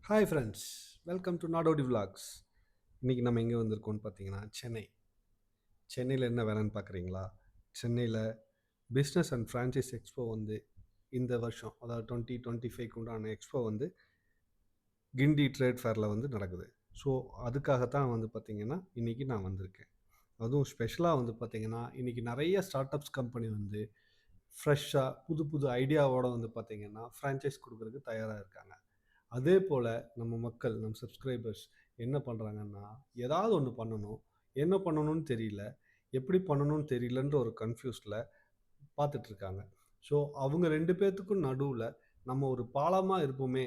Hi friends, welcome to நாடோடி vlogs. இன்றைக்கி நம்ம எங்கே வந்திருக்கோம்னு பார்த்தீங்கன்னா சென்னையில் என்ன வேலைன்னு பார்க்குறீங்களா? சென்னையில் பிஸ்னஸ் அண்ட் ஃப்ரான்ச்சைஸ் எக்ஸ்போ வந்து இந்த வருஷம், அதாவது 2025க்கு உண்டான எக்ஸ்போ வந்து கிண்டி ட்ரேட் ஃபேரில் வந்து நடக்குது. ஸோ அதுக்காகத்தான் வந்து பார்த்திங்கன்னா இன்றைக்கி நான் வந்திருக்கேன். அதுவும் ஸ்பெஷலாக வந்து பார்த்திங்கன்னா இன்றைக்கி நிறைய ஸ்டார்ட் அப்ஸ் கம்பெனி வந்து ஃப்ரெஷ்ஷாக புது புது ஐடியாவோடு வந்து பார்த்திங்கன்னா ஃப்ரான்ச்சைஸ் கொடுக்குறதுக்கு தயாராக இருக்காங்க. அதே போல் நம்ம மக்கள், நம்ம சப்ஸ்கிரைபர்ஸ் என்ன பண்ணுறாங்கன்னா, ஏதாவது ஒன்று பண்ணணும், என்ன பண்ணணும்னு தெரியல, எப்படி பண்ணணும்னு தெரியலன்ற ஒரு கன்ஃப்யூஸில் பார்த்துட்ருக்காங்க. ஸோ அவங்க 2 பேத்துக்கும் நடுவுல நம்ம ஒரு பாலமா இருப்போமே,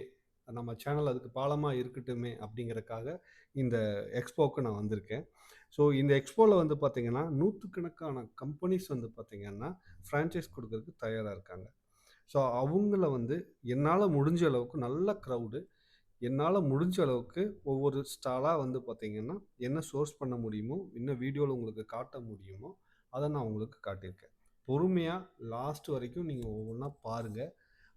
நம்ம சேனல் அதுக்கு பாலமா இருக்கட்டுமே அப்படிங்கிறக்காக இந்த எக்ஸ்போவுக்கு நான் வந்திருக்கேன். ஸோ இந்த எக்ஸ்போவில் வந்து பார்த்தீங்கன்னா, நூற்றுக்கணக்கான கம்பெனிஸ் வந்து பார்த்தீங்கன்னா, ஃப்ரான்ச்சைஸ் கொடுக்கறதுக்கு தயாரா இருக்காங்க. ஸோ அவங்கள வந்து என்னால முடிஞ்ச அளவுக்கு நல்ல க்ரவுடு, என்னால முடிஞ்ச அளவுக்கு ஒவ்வொரு ஸ்டாலா வந்து பார்த்தீங்கன்னா, என்ன சோர்ஸ் பண்ண முடியுமோ, என்ன வீடியோல உங்களுக்கு காட்ட முடியுமோ, அத நான் உங்களுக்கு காட்டியிருக்கேன். பொறுமையா லாஸ்ட் வரைக்கும் நீங்க ஒவ்வொன்னா பாருங்க.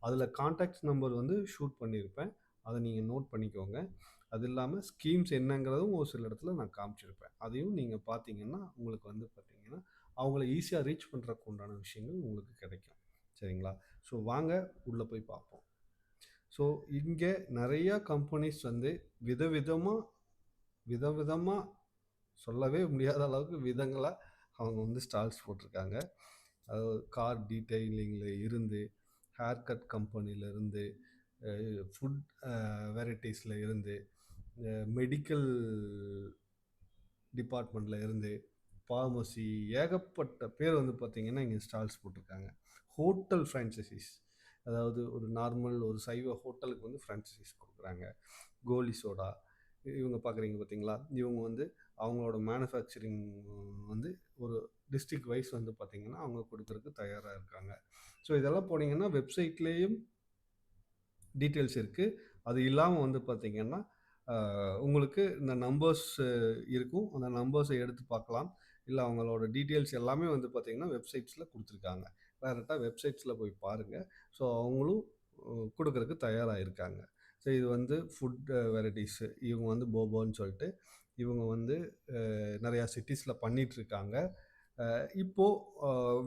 அதுல கான்டாக்ட் நம்பர் வந்து ஷூட் பண்ணியிருப்பேன். அத நீங்க நோட் பண்ணிக்கோங்க. அது இல்லாம ஸ்கீம்ஸ் என்னங்கிறதும் ஒரு சில இடத்துல நான் காமிச்சிருப்பேன். அதையும் நீங்க பார்த்தீங்கன்னா, உங்களுக்கு வந்து பார்த்தீங்கன்னா, அவங்கள ஈஸியா ரீச் பண்றதுக்கு உண்டான விஷயங்கள் உங்களுக்கு கிடைக்கும். சரிங்களா? ஸோ வாங்க உள்ள போய் பார்ப்போம். ஸோ இங்கே நிறையா கம்பெனிஸ் வந்து விதவிதமா விதவிதமா சொல்லவே முடியாத அளவுக்கு விதங்களா அவங்க வந்து ஸ்டால்ஸ் போட்டிருக்காங்க. அதாவது கார் டீட்டெயிலிங்கில் இருந்து, ஹேர் கட் கம்பெனியிலேருந்து, ஃபுட் வெரைட்டிஸில் இருந்து, மெடிக்கல் டிபார்ட்மெண்ட்டில் இருந்து, ஃபார்மசி, ஏகப்பட்ட பேர் வந்து பார்த்தீங்கன்னா இங்கே ஸ்டால்ஸ் போட்டிருக்காங்க. ஹோட்டல் ஃப்ரான்ச்சைசிஸ், அதாவது ஒரு நார்மல் ஒரு சைவ ஹோட்டலுக்கு வந்து ஃப்ரான்ச்சைசிஸ் கொடுக்குறாங்க. கோலி சோடா இவங்க பார்க்குறீங்க பார்த்தீங்களா? இவங்க வந்து அவங்களோட மேனுஃபேக்சரிங் வந்து ஒரு டிஸ்ட்ரிக்ட் வைஸ் வந்து பார்த்தீங்கன்னா அவங்க கொடுக்கறதுக்கு தயாராக இருக்காங்க. ஸோ இதெல்லாம் போனீங்கன்னா வெப்சைட்லேயும் டீட்டெயில்ஸ் இருக்குது. அது இல்லாமல் வந்து பார்த்தீங்கன்னா உங்களுக்கு இந்த நம்பர்ஸ் இருக்கும். அந்த நம்பர்ஸை எடுத்து பார்க்கலாம். இல்லை அவங்களோட டீட்டெயில்ஸ் எல்லாமே வந்து பார்த்தீங்கன்னா வெப்சைட்ஸில் கொடுத்துருக்காங்க. டேரெக்டாக வெப்சைட்ஸில் போய் பாருங்கள். ஸோ அவங்களும் கொடுக்கறதுக்கு தயாராக இருக்காங்க. ஸோ இது வந்து ஃபுட் வெரைட்டிஸு. இவங்க வந்து போபோன்னு சொல்லிட்டு இவங்க வந்து நிறையா சிட்டிஸில் பண்ணிகிட்ருக்காங்க. இப்போது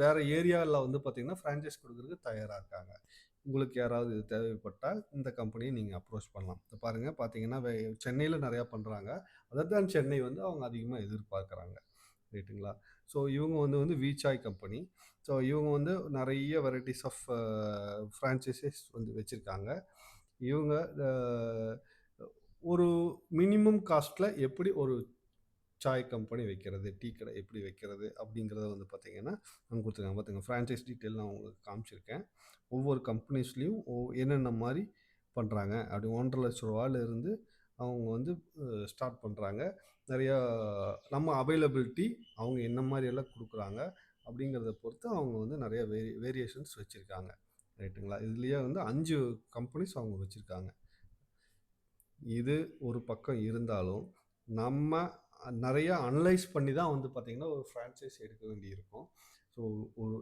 வேறு ஏரியாவில் வந்து பார்த்திங்கன்னா ஃப்ரான்ச்சைஸ் கொடுக்கறதுக்கு தயாராக இருக்காங்க. உங்களுக்கு யாராவது இது தேவைப்பட்டால் இந்த கம்பெனியை நீங்கள் அப்ரோச் பண்ணலாம். இப்போ பாருங்கள், பார்த்தீங்கன்னா சென்னையில் நிறையா பண்ணுறாங்க. அதை தான் சென்னை வந்து அவங்க அதிகமாக எதிர்பார்க்குறாங்க. ரைட்டுங்களா? ஸோ இவங்க வந்து விசாய் கம்பெனி. ஸோ இவங்க வந்து நிறைய வெரைட்டிஸ் ஆஃப் ஃப்ரான்ச்சைசஸ் வந்து வச்சுருக்காங்க. இவங்க ஒரு மினிமம் காஸ்ட்டில் எப்படி ஒரு சாய் கம்பெனி வைக்கிறது, டீ கடை எப்படி வைக்கிறது அப்படிங்கிறத வந்து பார்த்தீங்கன்னா அவங்க கொடுத்துருக்காங்க. பார்த்துங்க, ஃப்ரான்ச்சைஸ் டீட்டெயில் நான் உங்களுக்கு காமிச்சிருக்கேன். ஒவ்வொரு கம்பெனிஸ்லேயும் என்னென்ன மாதிரி பண்ணுறாங்க அப்படி 1,50,000 இருந்து அவங்க வந்து ஸ்டார்ட் பண்ணுறாங்க. நிறையா நம்ம அவைலபிலிட்டி அவங்க என்ன மாதிரி எல்லாம் கொடுக்குறாங்க அப்படிங்கிறத பொறுத்து அவங்க வந்து நிறைய வேரியேஷன்ஸ் வச்சுருக்காங்க. ரைட்டுங்களா? இதுலேயே வந்து 5 கம்பெனிஸ் அவங்க வச்சுருக்காங்க. இது ஒரு பக்கம் இருந்தாலும் நம்ம நிறைய அனலைஸ் பண்ணி தான் வந்து பார்த்திங்கன்னா ஒரு ஃப்ரான்ச்சைஸ் எடுக்க வேண்டியிருக்கும். ஸோ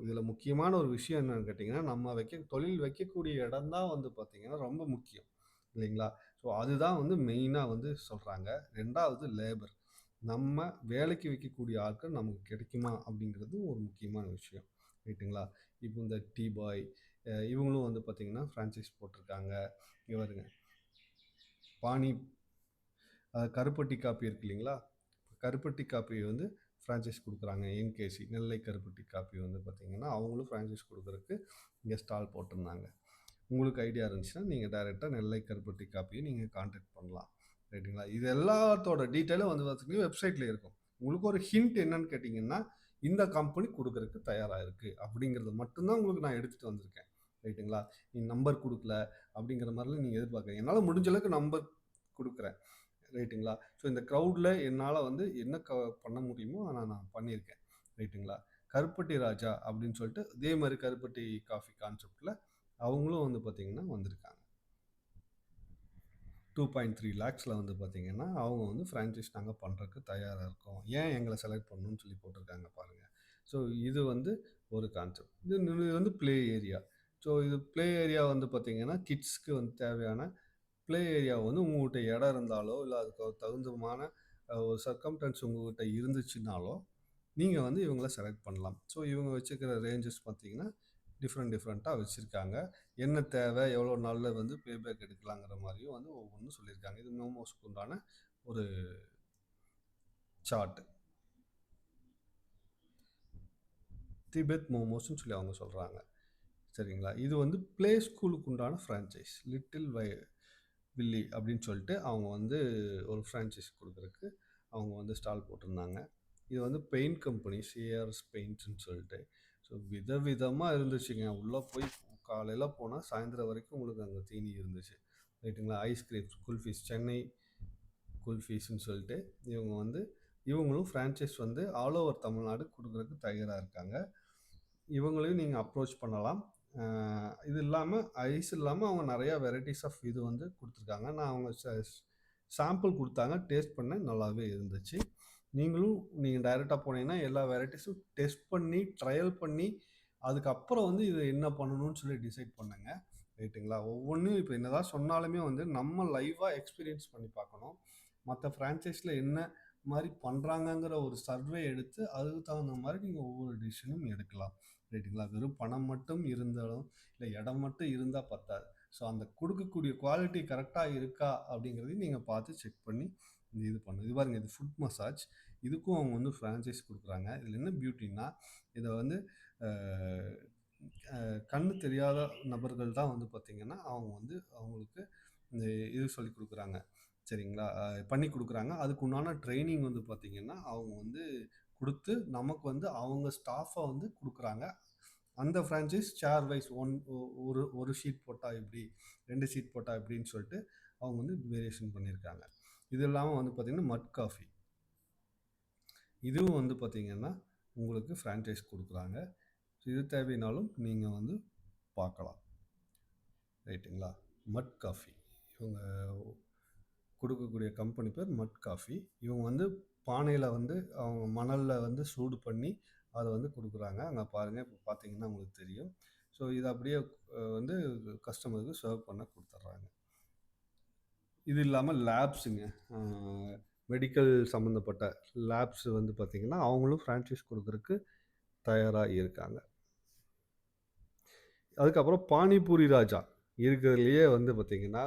இதில் முக்கியமான ஒரு விஷயம் என்னென்னு கேட்டிங்கன்னா, நம்ம தொழில் வைக்கக்கூடிய இடம் தான் வந்து பார்த்திங்கன்னா ரொம்ப முக்கியம் இல்லைங்களா? ஸோ அதுதான் வந்து மெயினாக வந்து சொல்கிறாங்க. 2வது லேபர். நம்ம வேலைக்கு வைக்கக்கூடிய ஆட்கள் நமக்கு கிடைக்குமா அப்படிங்கிறது ஒரு முக்கியமான விஷயம். ரைட்டுங்களா? இப்போ இந்த டீ பாய் இவங்களும் வந்து பார்த்திங்கன்னா ஃப்ரான்ச்சைஸ் போட்டிருக்காங்க. இங்கே வருங்க, பானி கருப்பட்டி காப்பி இருக்கு இல்லைங்களா? கருப்பட்டி காப்பி வந்து ஃப்ரான்ச்சைஸ் கொடுக்குறாங்க. என்கேசி நெல்லை கருப்பட்டி காப்பி வந்து பார்த்திங்கன்னா அவங்களும் ஃப்ரான்ச்சைஸ் கொடுக்குறதுக்கு இங்கே ஸ்டால் போட்டிருந்தாங்க. உங்களுக்கு ஐடியா இருந்துச்சுன்னா நீங்கள் டைரெக்டாக நெல்லை கருப்பட்டி காப்பியை நீங்கள் கான்டாக்ட் பண்ணலாம். ரைட்டுங்களா? இது எல்லாத்தோட டீட்டெயிலும் வந்து பார்த்திங்கன்னா வெப்சைட்டில் இருக்கும். உங்களுக்கு ஒரு ஹிண்ட் என்னன்னு கேட்டிங்கன்னா, இந்த கம்பெனி கொடுக்குறதுக்கு தயாராக இருக்குது அப்படிங்கிறது மட்டும்தான் உங்களுக்கு நான் எடுத்துகிட்டு வந்திருக்கேன். ரைட்டுங்களா? நீ நம்பர் கொடுக்கல அப்படிங்கிற மாதிரிலாம் நீங்கள் எதிர்பார்க்குறீங்க. என்னால் முடிஞ்ச அளவுக்கு நம்பர் கொடுக்குறேன். ரைட்டுங்களா? ஸோ இந்த க்ரௌடில் என்னால் வந்து என்ன பண்ண முடியுமோ அதை நான் பண்ணியிருக்கேன். ரைட்டுங்களா? கருப்பட்டி ராஜா அப்படின்னு சொல்லிட்டு இதே மாதிரி கருப்பட்டி காஃபி கான்செப்டில் அவங்களும் வந்து பார்த்திங்கன்னா வந்திருக்காங்க. 2.3 லேக்ஸில் வந்து பார்த்திங்கன்னா அவங்க வந்து ஃப்ரான்ச்சைஸ் நாங்கள் பண்ணுறதுக்கு தயாராக இருக்கோம். ஏன் எங்களை செலக்ட் பண்ணணும்னு சொல்லி போட்டிருக்காங்க பாருங்கள். ஸோ இது வந்து ஒரு கான்செப்ட். இது வந்து ப்ளே ஏரியா. ஸோ இது ப்ளே ஏரியா வந்து பார்த்திங்கன்னா கிட்ஸ்க்கு வந்து தேவையான ப்ளே ஏரியா வந்து உங்கள்கிட்ட இடம் இருந்தாலோ இல்லை அதுக்கு தகுந்தமான ஒரு சர்க்கம்டன்ஸ் உங்கள்கிட்ட இருந்துச்சுனாலோ நீங்கள் வந்து இவங்கள செலக்ட் பண்ணலாம். ஸோ இவங்க வச்சுக்கிற ரேஞ்சஸ் பார்த்தீங்கன்னா டிஃப்ரெண்ட்டாக வச்சுருக்காங்க. என்ன தேவை, எவ்வளோ நாளில் வந்து பேபேக் எடுக்கலாங்கிற மாதிரியும் வந்து ஒவ்வொன்றும் சொல்லியிருக்காங்க. இது மோமோஸ்க்கு உண்டான ஒரு சார்ட். திபெத் மோமோஸ்ன்னு சொல்லி அவங்க சொல்கிறாங்க. சரிங்களா? இது வந்து ப்ளே ஸ்கூலுக்கு உண்டான ஃப்ரான்ச்சைஸ். லிட்டில் வில்லி அப்படின்னு சொல்லிட்டு அவங்க வந்து ஒரு ஃப்ரான்ச்சைஸ் கொடுக்குறதுக்கு அவங்க வந்து ஸ்டால் போட்டிருந்தாங்க. இது வந்து பெயிண்ட் கம்பெனி சிஆர்எஸ் பெயிண்ட்ஸ்ன்னு சொல்லிட்டு. ஸோ விதவிதமாக இருந்துச்சுங்க. உள்ளே போய் காலையில் போனால் சாயந்தரம் வரைக்கும் உங்களுக்கு அங்கே தீனி இருந்துச்சு. ரைட்டுங்களா? ஐஸ்கிரீம்ஸ், குல்ஃபீஸ், சென்னை குல்ஃபீஸ்ன்னு சொல்லிட்டு இவங்க வந்து இவங்களும் ஃப்ரான்ச்சைஸ் வந்து ஆல் ஓவர் தமிழ்நாடு கொடுக்குறதுக்கு தயாராக இருக்காங்க. இவங்களையும் நீங்கள் அப்ரோச் பண்ணலாம். இது இல்லாமல் ஐஸ் இல்லாமல் அவங்க நிறையா வெரைட்டிஸ் ஆஃப் இது வந்து கொடுத்துருக்காங்க. நான் அவங்க சாம்பிள் கொடுத்தாங்க, டேஸ்ட் பண்ணேன், நல்லாவே இருந்துச்சு. நீங்களும் நீங்கள் டைரெக்டாக போனீங்கன்னா எல்லா வெரைட்டிஸும் டெஸ்ட் பண்ணி ட்ரையல் பண்ணி அதுக்கப்புறம் வந்து இது என்ன பண்ணணும்னு சொல்லி டிசைட் பண்ணுங்க. ரைட்டுங்களா? ஒவ்வொன்றும் இப்போ என்னதான் சொன்னாலுமே வந்து நம்ம லைவாக எக்ஸ்பீரியன்ஸ் பண்ணி பார்க்கணும். மற்ற ஃப்ரான்ச்சைஸில் என்ன மாதிரி பண்ணுறாங்கங்கிற ஒரு சர்வே எடுத்து அதுக்கு தகுந்த மாதிரி நீங்கள் ஒவ்வொரு டிசிஷனும் எடுக்கலாம். ரைட்டுங்களா? வெறும் பணம் மட்டும் இருந்தாலும் இல்லை இடம் மட்டும் இருந்தால் பத்தாது. ஸோ அந்த கொடுக்கக்கூடிய குவாலிட்டி கரெக்டாக இருக்கா அப்படிங்கிறதையும் நீங்கள் பார்த்து செக் பண்ணி இது பண்ணுது. இது பாருங்கள், இது ஃபுட் மசாஜ். இதுக்கும் அவங்க வந்து ஃப்ரான்ச்சைஸ் கொடுக்குறாங்க. இதில் என்ன பியூட்டின்னா இதை வந்து கண்ணு தெரியாத நபர்கள் தான் வந்து பார்த்திங்கன்னா அவங்க வந்து அவங்களுக்கு இந்த இது சொல்லி கொடுக்குறாங்க. சரிங்களா? பண்ணி கொடுக்குறாங்க. அதுக்கு உண்டான ட்ரைனிங் வந்து பார்த்திங்கன்னா அவங்க வந்து கொடுத்து நமக்கு வந்து அவங்க ஸ்டாஃபை வந்து கொடுக்குறாங்க. அந்த ஃப்ரான்ச்சைஸ் சேர் வைஸ் ஒரு ஷீட் போட்டால் இப்படி, 2 ஷீட் போட்டால் இப்படின்னு சொல்லிட்டு அவங்க வந்து வேரியேஷன் பண்ணியிருக்காங்க. இது இல்லாமல் வந்து பார்த்திங்கன்னா மட் காஃபி, இதுவும் வந்து பார்த்திங்கன்னா உங்களுக்கு ஃப்ரான்ச்சைஸ் கொடுக்குறாங்க. இது தேவைனாலும் நீங்கள் வந்து பார்க்கலாம். ரைட்டுங்களா? மட் காஃபி இவங்க கொடுக்கக்கூடிய கம்பெனி பேர் மட் காஃபி. இவங்க வந்து பானையில் வந்து அவங்க மணலில் வந்து சூடு பண்ணி அதை வந்து கொடுக்குறாங்க. அங்கே பாருங்கள், இப்போ பார்த்தீங்கன்னா உங்களுக்கு தெரியும். ஸோ இதை அப்படியே வந்து கஸ்டமருக்கு சர்வ் பண்ண கொடுத்துட்றாங்க. இது இல்லாமல் லேப்ஸுங்க, மெடிக்கல் சம்மந்தப்பட்ட லேப்ஸ் வந்து பார்த்திங்கன்னா அவங்களும் ஃப்ரான்ச்சைஸ் கொடுக்குறதுக்கு தயாராக இருக்காங்க. அதுக்கப்புறம் பானிபூரி ராஜா இருக்கிறதுலையே வந்து பார்த்திங்கன்னா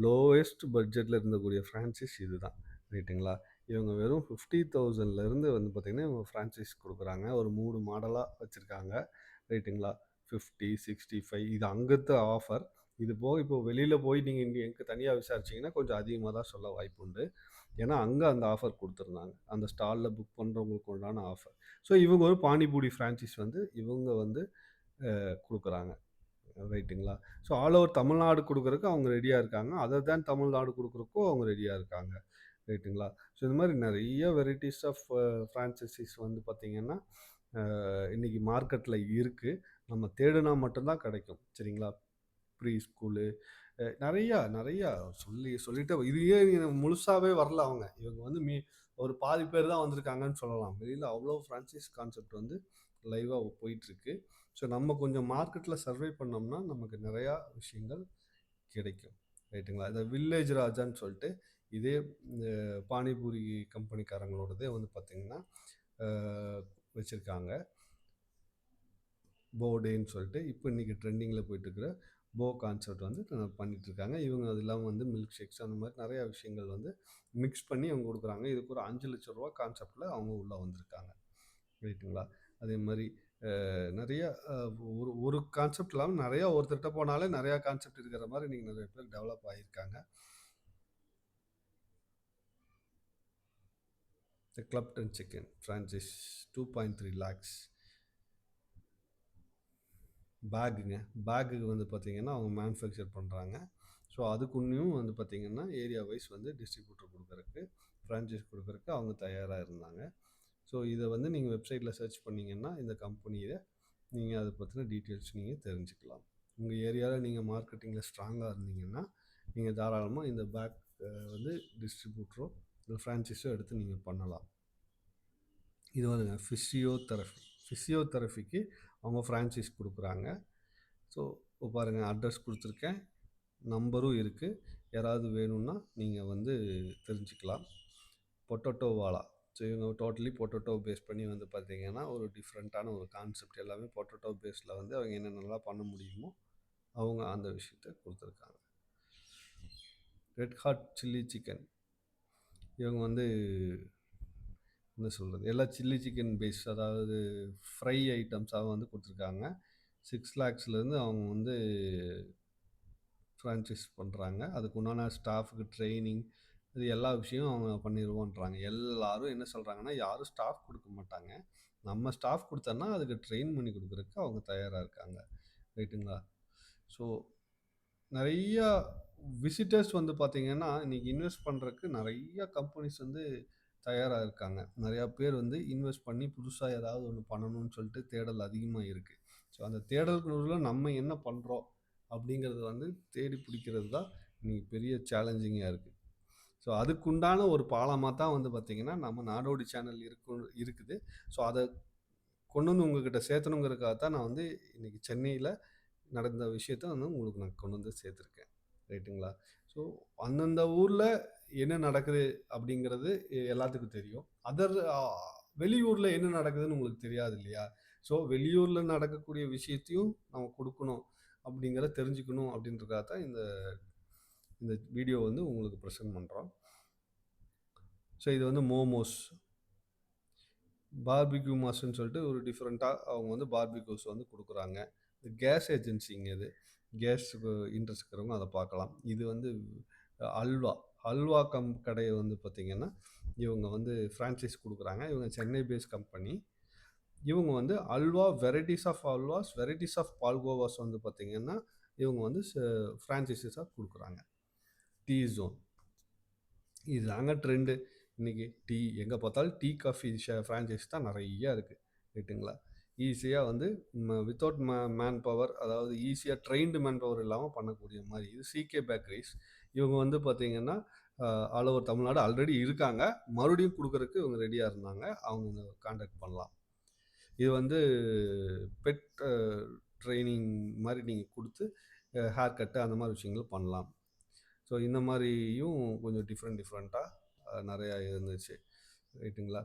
லோவஸ்ட் பட்ஜெட்டில் இருந்தக்கூடிய ஃப்ரான்ச்சைஸ் இது தான். ரைட்டுங்களா? இவங்க வெறும் 50,000லேருந்து வந்து பார்த்திங்கன்னா இவங்க ஃப்ரான்ச்சைஸ் கொடுக்குறாங்க. ஒரு 3 மாடலாக வச்சுருக்காங்க. ரைட்டுங்களா? 50, 65 இது அங்கத்த ஆஃபர். இது போக இப்போ வெளியில் போய் நீங்கள் இங்கே எனக்கு தனியாக விசாரிச்சிங்கன்னா கொஞ்சம் அதிகமாக தான் சொல்ல வாய்ப்பு உண்டு. ஏன்னா அங்கே அந்த ஆஃபர் கொடுத்துருந்தாங்க, அந்த ஸ்டாலில் புக் பண்ணுறவங்களுக்கு உண்டான ஆஃபர். ஸோ இவங்க ஒரு பானிபூரி ஃப்ரான்ச்சைஸ் வந்து இவங்க வந்து கொடுக்குறாங்க. ரைட்டுங்களா? ஸோ ஆல் ஓவர் தமிழ்நாடு கொடுக்குறதுக்கு அவங்க ரெடியாக இருக்காங்க. அதர் தேன் தமிழ்நாடு கொடுக்குறக்கும் அவங்க ரெடியாக இருக்காங்க. ரைட்டுங்களா? ஸோ இந்த மாதிரி நிறைய வெரைட்டிஸ் ஆஃப் ஃப்ரான்ச்சைசிஸ் வந்து பார்த்திங்கன்னா இன்றைக்கி மார்க்கெட்டில் இருக்குது. நம்ம தேடுனா மட்டும்தான் கிடைக்கும். சரிங்களா? ப்ரீ ஸ்கூலு நிறையா சொல்லிட்டு இதையே முழுசாகவே வரல அவங்க. இவங்க வந்து ஒரு பாதி பேர் தான் வந்திருக்காங்கன்னு சொல்லலாம். வெளியில் அவ்வளோ ஃப்ரான்ச்சைஸ் கான்செப்ட் வந்து லைவாக போயிட்டுருக்கு. ஸோ நம்ம கொஞ்சம் மார்க்கெட்டில் சர்வே பண்ணோம்னா நமக்கு நிறையா விஷயங்கள் கிடைக்கும். ரைட்டுங்களா? இந்த வில்லேஜ் ராஜான்னு சொல்லிட்டு இதே பானிபூரி கம்பெனிக்காரங்களோடதே வந்து பார்த்திங்கன்னா வச்சுருக்காங்க. போர்டேன்னு சொல்லிட்டு இப்போ இன்றைக்கி ட்ரெண்டிங்கில் போயிட்டுருக்கிற போ கான்செப்ட் வந்து பண்ணிகிட்ருக்காங்க. இவங்க அது இல்லாமல் வந்து மில்க் ஷேக்ஸ் அந்த மாதிரி நிறையா விஷயங்கள் வந்து மிக்ஸ் பண்ணி அவங்க கொடுக்குறாங்க. இதுக்கு ஒரு 5 லட்ச ரூபா கான்செப்டில் அவங்க உள்ளே வந்திருக்காங்க. ரைட்டுங்களா? அதே மாதிரி நிறையா ஒரு கான்செப்ட் இல்லாமல் நிறையா ஒருத்தர்கிட்ட போனாலே நிறையா கான்செப்ட் இருக்கிற மாதிரி நீங்கள் நிறைய பேர் டெவலப் ஆகியிருக்காங்க. The club and chicken franchise 2.3 lakhs. பேக்குக்கு வந்து பார்த்திங்கன்னா அவங்க மேனுஃபேக்சர் பண்ணுறாங்க. ஸோ அதுக்கு இன்னும் வந்து பார்த்திங்கன்னா ஏரியா வைஸ் வந்து டிஸ்ட்ரிபியூட்டர் கொடுக்குறக்கு, ஃப்ரான்ச்சைஸ் கொடுக்குறக்கு அவங்க தயாராக இருந்தாங்க. ஸோ இதை வந்து நீங்கள் வெப்சைட்டில் சர்ச் பண்ணிங்கன்னா இந்த கம்பெனியை நீங்கள் அதை பற்றின டீட்டெயில்ஸ் நீங்கள் தெரிஞ்சுக்கலாம். உங்கள் ஏரியாவில் நீங்கள் மார்க்கெட்டிங்கில் ஸ்ட்ராங்காக இருந்தீங்கன்னா நீங்கள் தாராளமாக இந்த பேக் வந்து டிஸ்ட்ரிபியூட்டரோ இல்லை ஃப்ரான்ச்சைஸோ எடுத்து நீங்கள் பண்ணலாம். இது வந்துங்க ஃபிசியோதெரபிக்கு அவங்க ஃப்ரான்ச்சைஸ் கொடுக்குறாங்க. ஸோ பாருங்கள், அட்ரஸ் கொடுத்துருக்கேன், நம்பரும் இருக்குது. யாராவது வேணும்னா நீங்கள் வந்து தெரிஞ்சுக்கலாம். பொட்டேட்டோ வாலா. ஸோ இவங்க டோட்டலி பொட்டேட்டோ பேஸ் பண்ணி வந்து பார்த்தீங்கன்னா, ஒரு டிஃப்ரெண்ட்டான ஒரு கான்செப்ட் எல்லாமே பொட்டேட்டோ பேஸில் வந்து அவங்க என்னென்னலாம் பண்ண முடியுமோ, அவங்க அந்த விஷயத்த குடுத்துருக்காங்க. Red hot chilli chicken. இவங்க வந்து என்ன சொல்கிறது, எல்லா சில்லி சிக்கன் பேஸ், அதாவது ஃப்ரை ஐட்டம்ஸாக வந்து கொடுத்துருக்காங்க. 6 lakhsலேருந்து அவங்க வந்து ஃப்ரான்ச்சைஸ் பண்ணுறாங்க. அதுக்கு உண்டான ஸ்டாஃபுக்கு ட்ரைனிங், இது எல்லா விஷயம் அவங்க பண்ணிடுவோன்றாங்க. எல்லாரும் என்ன சொல்கிறாங்கன்னா, யாரும் ஸ்டாஃப் கொடுக்க மாட்டாங்க, நம்ம ஸ்டாஃப் கொடுத்தோன்னா அதுக்கு ட்ரெயின் பண்ணி கொடுக்குறதுக்கு அவங்க தயாராக இருக்காங்க. ரைட்டுங்களா? ஸோ நிறையா விசிட்டர்ஸ் வந்து பார்த்திங்கன்னா, இன்றைக்கி இன்வெஸ்ட் பண்ணுறதுக்கு நிறையா கம்பெனிஸ் வந்து தயாராக இருக்காங்க. நிறையா பேர் வந்து இன்வெஸ்ட் பண்ணி புதுசாக ஏதாவது ஒன்று பண்ணணும்னு சொல்லிட்டு தேடல் அதிகமாக இருக்குது. ஸோ அந்த தேடலுக்குள்ள நம்ம என்ன பண்ணுறோம் அப்படிங்கிறது வந்து தேடி பிடிக்கிறது தான் இன்றைக்கி பெரிய சேலஞ்சிங்காக இருக்குது. ஸோ அதுக்குண்டான ஒரு பாலமாக தான் வந்து பார்த்திங்கன்னா நம்ம நாடோடி சேனல் இருக்குது. ஸோ அதை கொண்டு வந்து உங்ககிட்ட சேர்த்தணுங்கிறதுக்காக தான் நான் வந்து இன்றைக்கி சென்னையில் நடந்த விஷயத்த வந்து உங்களுக்கு நான் கொண்டு வந்து சேர்த்துருக்கேன். ரைட்டுங்களா? ஸோ அந்தந்த ஊரில் என்ன நடக்குது அப்படிங்கிறது எல்லாத்துக்கும் தெரியும். வெளியூரில் என்ன நடக்குதுன்னு உங்களுக்கு தெரியாது இல்லையா? ஸோ வெளியூரில் நடக்கக்கூடிய விஷயத்தையும் நம்ம கொடுக்கணும், அப்படிங்கிறத தெரிஞ்சுக்கணும் அப்படின்றதுக்காக தான் இந்த இந்த வீடியோ வந்து உங்களுக்கு ப்ரெசென்ட் பண்ணுறோம். ஸோ இது வந்து மோமோஸ் பார்பிக்யூ மாஸ்ன்னு சொல்லிட்டு ஒரு டிஃப்ரெண்ட்டாக அவங்க வந்து பார்பிக்யூஸ் வந்து கொடுக்குறாங்க. இது கேஸ் ஏஜென்சிங்க. இது கேஸுக்கு இன்ட்ரெஸ்ட் இருக்கிறவங்க அதை பார்க்கலாம். இது வந்து அல்வா அல்வா கடையை வந்து பார்த்திங்கன்னா, இவங்க வந்து ஃப்ரான்ச்சைஸ் கொடுக்குறாங்க. இவங்க சென்னை பேஸ் கம்பெனி. இவங்க வந்து halwa, varieties of halwas, varieties of palkovas வந்து பார்த்திங்கன்னா இவங்க வந்து ஃப்ரான்ச்சைஸஸாக கொடுக்குறாங்க. டீ ஜோன் இதுதாங்க ட்ரெண்டு. இன்றைக்கி டீ எங்கே பார்த்தாலும் டீ காஃபி ஃப்ரான்ச்சைஸ் தான் நிறையா இருக்குது. ரைட்டுங்களா? ஈஸியாக வந்து வித்தவுட் மேன் பவர், அதாவது ஈஸியாக ட்ரெயின்டு மேன் பவர் இல்லாமல் பண்ணக்கூடிய மாதிரி இது சிகே பேக்கரிஸ். இவங்க வந்து பார்த்திங்கன்னா ஆல் ஓவர் தமிழ்நாடு ஆல்ரெடி இருக்காங்க. மறுபடியும் கொடுக்குறதுக்கு இவங்க ரெடியாக இருந்தாங்க. அவங்க கான்டாக்ட் பண்ணலாம். இது வந்து பெட் ட்ரைனிங் மாதிரி நீங்கள் கொடுத்து ஹேர் கட்டு அந்த மாதிரி விஷயங்கள் பண்ணலாம். ஸோ இந்த மாதிரியும் கொஞ்சம் டிஃப்ரெண்ட்டாக நிறையா இருந்துச்சு. ரைட்டுங்களா?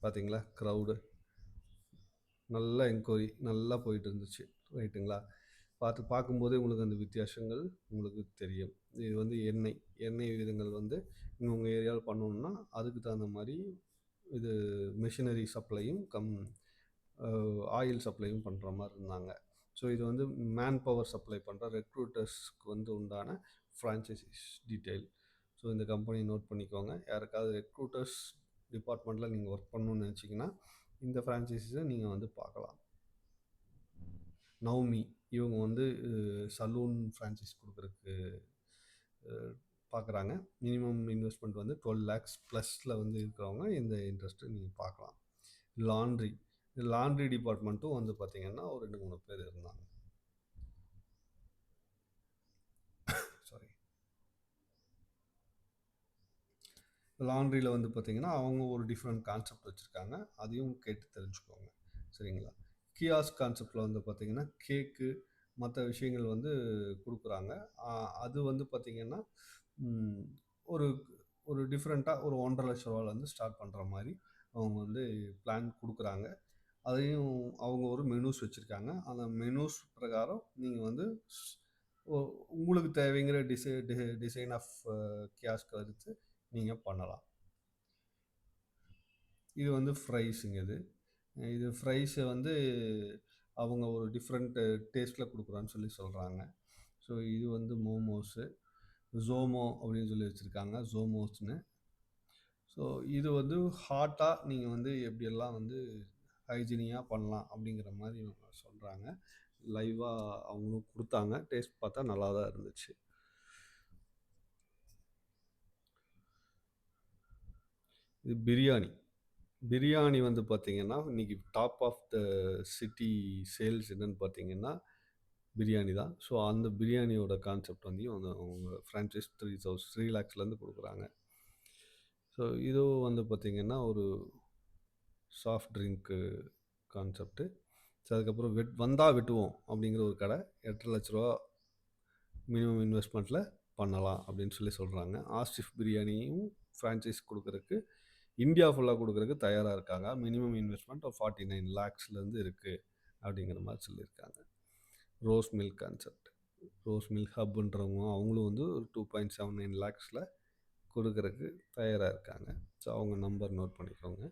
பார்த்தீங்களா? க்ரௌடு நல்லா என்கொயரி நல்லா போயிட்டு இருந்துச்சு. ரைட்டுங்களா? பார்க்கும்போதே உங்களுக்கு அந்த வித்தியாசங்கள் உங்களுக்கு தெரியும். இது வந்து எண்ணெய் விதங்கள் வந்து உங்கள் ஏரியாவில் பண்ணணுன்னா அதுக்கு தகுந்த மாதிரி இது மிஷினரி சப்ளையும் ஆயில் சப்ளையும் பண்ணுற மாதிரி இருந்தாங்க. ஸோ இது வந்து மேன் பவர் சப்ளை பண்ணுற ரெக்ரூட்டர்ஸ்க்கு வந்து உண்டான ஃப்ரான்ச்சைசிஸ் டீட்டெயில். ஸோ இந்த கம்பெனி நோட் பண்ணிக்கோங்க. யாருக்காவது ரெக்ரூட்டர்ஸ் டிபார்ட்மெண்ட்டில் நீங்கள் ஒர்க் பண்ணணுன்னு நினச்சிங்கன்னா இந்த ஃப்ரான்ச்சைஸிஸை நீங்கள் வந்து பார்க்கலாம். நவ்மி இவங்க வந்து சலூன் ஃப்ரான்ச்சைஸ் கொடுக்குறதுக்கு பார்க்குறாங்க. மினிமம் இன்வெஸ்ட்மெண்ட் வந்து 12 lakhs ப்ளஸில் வந்து இருக்கிறவங்க இந்த இன்ட்ரெஸ்ட்டு நீங்கள் பார்க்கலாம். லாண்ட்ரி டிபார்ட்மெண்ட்டும் வந்து பார்த்திங்கன்னா ஒரு 2-3 பேர் இருந்தாங்க. சாரி, லாண்ட்ரியில் வந்து பார்த்திங்கன்னா அவங்க ஒரு டிஃப்ரெண்ட் கான்செப்ட் வச்சுருக்காங்க. அதையும் கேட்டு தெரிஞ்சுக்கோங்க. சரிங்களா? கியாஸ் கான்செப்டில் வந்து பார்த்திங்கன்னா கேக்கு மற்ற விஷயங்கள் வந்து கொடுக்குறாங்க. அது வந்து பார்த்திங்கன்னா ஒரு ஒரு டிஃப்ரெண்ட்டாக ஒரு 1.5 லட்ச ரூபாலேருந்து ஸ்டார்ட் பண்ணுற மாதிரி அவங்க வந்து பிளான் கொடுக்குறாங்க. அதையும் அவங்க ஒரு மெனூஸ் வச்சுருக்காங்க. அந்த மெனூஸ் பிரகாரம் நீங்கள் வந்து உங்களுக்கு தேவைங்கிற டிசைன் ஆஃப் கியாஸ்க் எடுத்து நீங்கள் பண்ணலாம். இது வந்து ஃப்ரைஸுங்க. இது ஃப்ரைஸை வந்து அவங்க ஒரு டிஃப்ரெண்ட் டேஸ்ட்டில் கொடுக்குறான்னு சொல்லி சொல்கிறாங்க. ஸோ இது வந்து மோமோஸு, ஜோமோ அப்படின்னு சொல்லி வச்சுருக்காங்க, ஜோமோஸ்னு. ஸோ இது வந்து ஹாட்டாக நீங்கள் வந்து எப்படியெல்லாம் வந்து ஹைஜீனியாக பண்ணலாம் அப்படிங்கிற மாதிரி இவங்க சொல்கிறாங்க. லைவாக அவங்களும் கொடுத்தாங்க. டேஸ்ட் பார்த்தா நல்லா தான் இருந்துச்சு. இது பிரியாணி வந்து பார்த்திங்கன்னா இன்றைக்கி top of the city sales என்னென்னு பார்த்திங்கன்னா பிரியாணி தான். ஸோ அந்த பிரியாணியோட கான்செப்ட் வந்து அவங்க ஃப்ரான்ச்சைஸ் 3 lakhsலேருந்து கொடுக்குறாங்க. ஸோ இதுவும் வந்து பார்த்திங்கன்னா ஒரு சாஃப்ட் ட்ரிங்க்கு கான்செப்ட்டு. ஸோ அதுக்கப்புறம் வந்தால் வெட்டுவோம் அப்படிங்கிற ஒரு கடை 8,00,000 ரூபா மினிமம் இன்வெஸ்ட்மெண்ட்டில் பண்ணலாம் அப்படின்னு சொல்கிறாங்க. ஆஸ்டிஃப் பிரியாணியும் ஃப்ரான்ச்சைஸ் கொடுக்குறதுக்கு இந்தியா ஃபுல்லாக கொடுக்குறதுக்கு தயாராக இருக்காங்க. மினிமம் இன்வெஸ்ட்மெண்ட் ஒரு 49 லேக்ஸ்லேருந்து இருக்குது அப்படிங்கிற மாதிரி சொல்லியிருக்காங்க. Rose milk concept, rose milk ஹப்ன்றவங்க அவங்களும் வந்து ஒரு 2.79 லேக்ஸில் கொடுக்குறதுக்கு தயாராக இருக்காங்க. ஸோ அவங்க நம்பர் நோட் பண்ணிக்கோங்க.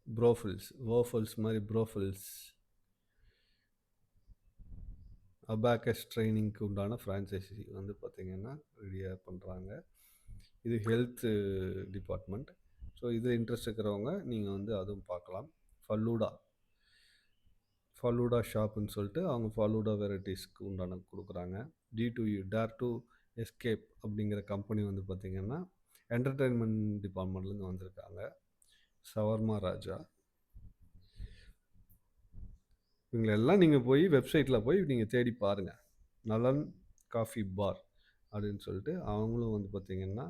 ப்ரோஃபில்ஸ், வோஃபல்ஸ் மாதிரி ப்ரோஃபில்ஸ், அபாக்கஸ் ட்ரைனிங்க்கு உண்டான ஃப்ரான்ச்சைசி வந்து பார்த்திங்கன்னா ரெடியாக பண்ணுறாங்க. இது ஹெல்த்து டிபார்ட்மெண்ட். ஸோ இதில் இன்ட்ரெஸ்ட் இருக்கிறவங்க நீங்கள் வந்து அதுவும் பார்க்கலாம். ஃபலூடா ஷாப்புன்னு சொல்லிட்டு அவங்க ஃபலூடா வெரைட்டிஸ்க்கு உண்டான கொடுக்குறாங்க. D2U டேர் டு எஸ்கேப் அப்படிங்கிற கம்பெனி வந்து பார்த்திங்கன்னா என்டர்டெயின்மெண்ட் டிபார்ட்மெண்ட்லேருந்து வந்திருக்காங்க. ஷவர்மா ராஜா, இவங்களெல்லாம் நீங்கள் போய் வெப்சைட்டில் போய் நீங்கள் தேடி பாருங்கள். நலன் காஃபி பார் அப்படின்னு சொல்லிட்டு அவங்களும் வந்து பார்த்திங்கன்னா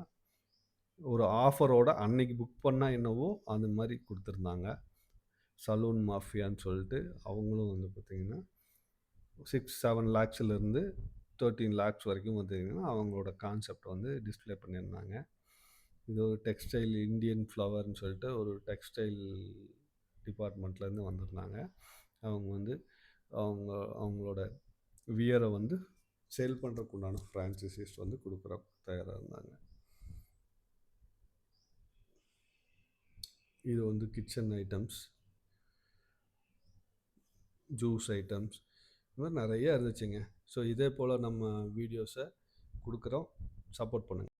ஒரு ஆஃபரோட அன்னைக்கு புக் பண்ணால் என்னவோ அந்த மாதிரி கொடுத்துருந்தாங்க. சலூன் மாஃபியான்னு சொல்லிட்டு அவங்களும் வந்து பார்த்திங்கன்னா 6-7 லேக்ஸ்லேருந்து 13 லேக்ஸ் வரைக்கும் பார்த்திங்கன்னா அவங்களோட கான்செப்ட் வந்து டிஸ்பிளே பண்ணியிருந்தாங்க. இது ஒரு டெக்ஸ்டைல் இந்தியன் ஃப்ளவர்னு சொல்லிட்டு ஒரு டெக்ஸ்டைல் டிபார்ட்மெண்ட்லேருந்து வந்திருந்தாங்க. அவங்க வந்து அவங்களோட வியரை வந்து சேல் பண்ணுறதுக்கு உண்டான ஃப்ரான்ச்சைசிஸ் வந்து கொடுக்குற தயாராக இருந்தாங்க. இது வந்து கிச்சன் ஐட்டம்ஸ், ஜூஸ் ஐட்டம்ஸ், இது மாதிரி நிறைய இருந்துச்சுங்க. ஸோ இதே போல் நம்ம வீடியோஸை கொடுக்குறோம், சப்போர்ட் பண்ணுங்கள்.